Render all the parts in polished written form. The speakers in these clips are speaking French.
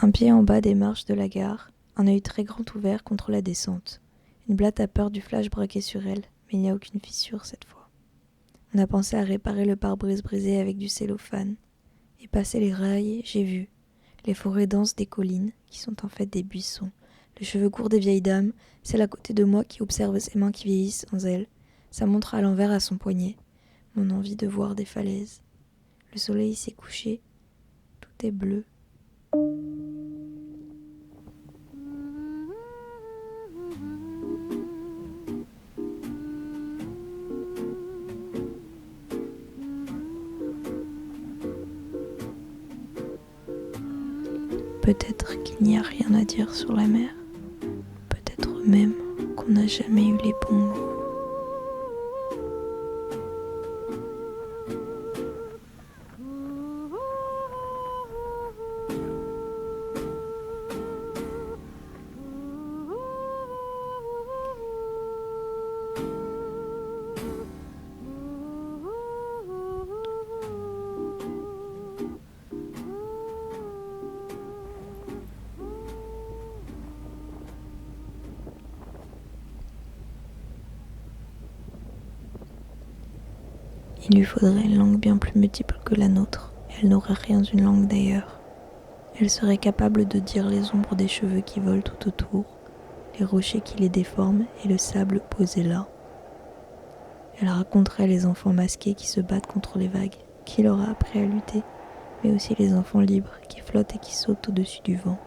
Un pied en bas des marches de la gare, un œil très grand ouvert contre la descente. Une blatte a peur du flash braqué sur elle, mais il n'y a aucune fissure cette fois. On a pensé à réparer le pare-brise brisé avec du cellophane. Et passer les rails, j'ai vu. Les forêts denses des collines, qui sont en fait des buissons. Les cheveux courts des vieilles dames, celle à côté de moi qui observe ses mains qui vieillissent sans elle. Sa montre à l'envers à son poignet. Mon envie de voir des falaises. Le soleil s'est couché. Tout est bleu. Peut-être qu'il n'y a rien à dire sur la mer. Peut-être même qu'on n'a jamais eu les bons mots. Il lui faudrait une langue bien plus multiple que la nôtre, et elle n'aurait rien d'une langue d'ailleurs. Elle serait capable de dire les ombres des cheveux qui volent tout autour, les rochers qui les déforment et le sable posé là. Elle raconterait les enfants masqués qui se battent contre les vagues, qui leur a appris à lutter, mais aussi les enfants libres qui flottent et qui sautent au-dessus du vent.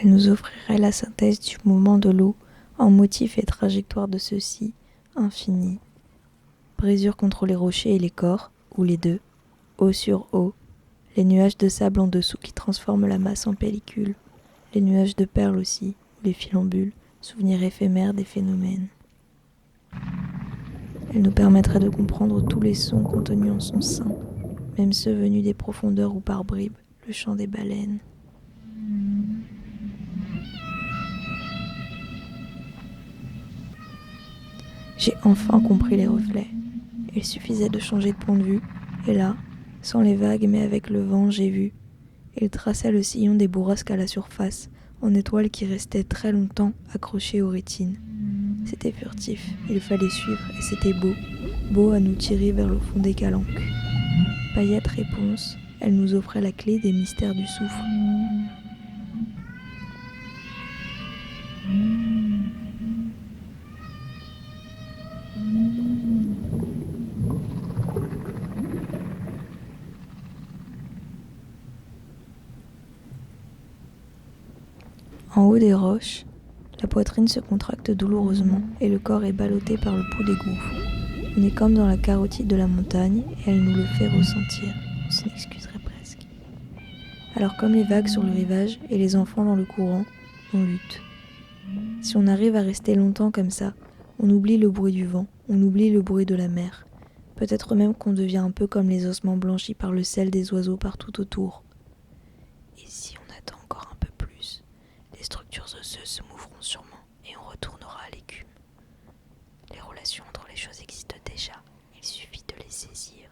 Elle nous offrirait la synthèse du mouvement de l'eau en motif et trajectoire de ceux-ci, infini. Brisure contre les rochers et les corps, ou les deux, eau sur eau, les nuages de sable en dessous qui transforment la masse en pellicule, les nuages de perles aussi, ou les filambules, souvenirs éphémères des phénomènes. Elle nous permettrait de comprendre tous les sons contenus en son sein, même ceux venus des profondeurs ou par bribes, le chant des baleines. J'ai enfin compris les reflets. Il suffisait de changer de point de vue, et là, sans les vagues mais avec le vent, j'ai vu. Il traçait le sillon des bourrasques à la surface, en étoiles qui restaient très longtemps accrochées aux rétines. C'était furtif, il fallait suivre, et c'était beau, beau à nous tirer vers le fond des calanques. Paillette réponse, elle nous offrait la clé des mystères du soufre. En haut des roches, la poitrine se contracte douloureusement et le corps est ballotté par le pouls des gouffres. On est comme dans la carotide de la montagne et elle nous le fait ressentir. On s'en excuserait presque. Alors comme les vagues sur le rivage et les enfants dans le courant, on lutte. Si on arrive à rester longtemps comme ça, on oublie le bruit du vent, on oublie le bruit de la mer. Peut-être même qu'on devient un peu comme les ossements blanchis par le sel des oiseaux partout autour. Et si on attend encore un peu plus, les structures osseuses se mourront sûrement et on retournera à l'écume. Les relations entre les choses existent déjà, il suffit de les saisir.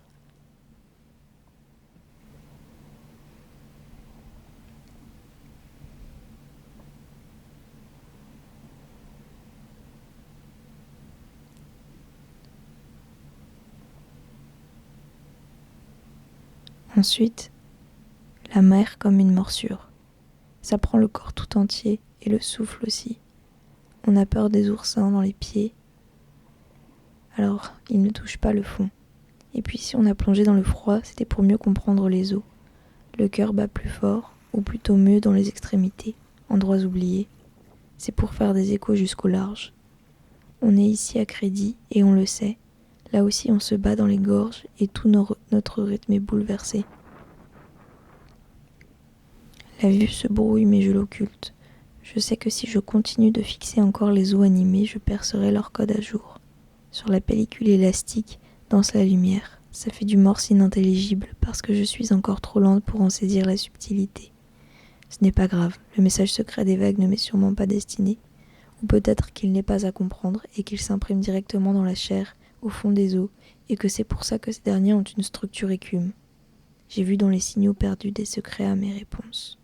Ensuite, la mer comme une morsure. Ça prend le corps tout entier et le souffle aussi. On a peur des oursins dans les pieds. Alors, ils ne touchent pas le fond. Et puis si on a plongé dans le froid, c'était pour mieux comprendre les eaux. Le cœur bat plus fort, ou plutôt mieux dans les extrémités, endroits oubliés. C'est pour faire des échos jusqu'au large. On est ici à crédit et on le sait. Là aussi on se bat dans les gorges et tout notre rythme est bouleversé. La vue se brouille mais je l'occulte. Je sais que si je continue de fixer encore les os animés, je percerai leur code à jour. Sur la pellicule élastique danse la lumière. Ça fait du morse inintelligible parce que je suis encore trop lente pour en saisir la subtilité. Ce n'est pas grave, le message secret des vagues ne m'est sûrement pas destiné. Ou peut-être qu'il n'est pas à comprendre et qu'il s'imprime directement dans la chair, au fond des os, et que c'est pour ça que ces derniers ont une structure écume. J'ai vu dans les signaux perdus des secrets à mes réponses.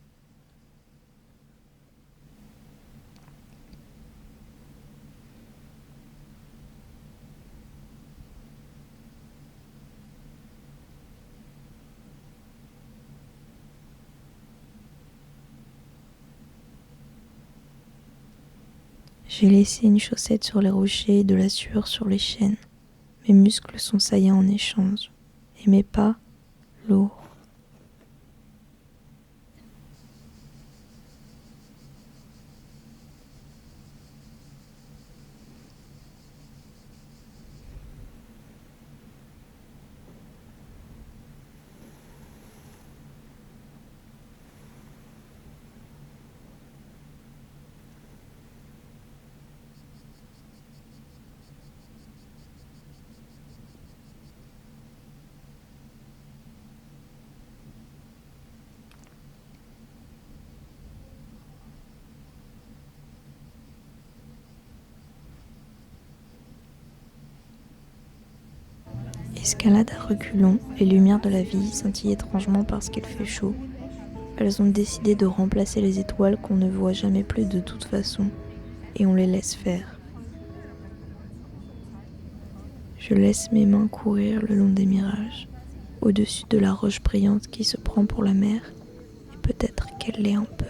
J'ai laissé une chaussette sur les rochers et de la sueur sur les chênes. Mes muscles sont saillants en échange. Et mes pas, lourds. Escalade à reculons, les lumières de la vie scintillent étrangement parce qu'il fait chaud. Elles ont décidé de remplacer les étoiles qu'on ne voit jamais plus de toute façon, et on les laisse faire. Je laisse mes mains courir le long des mirages, au-dessus de la roche brillante qui se prend pour la mer, et peut-être qu'elle l'est un peu.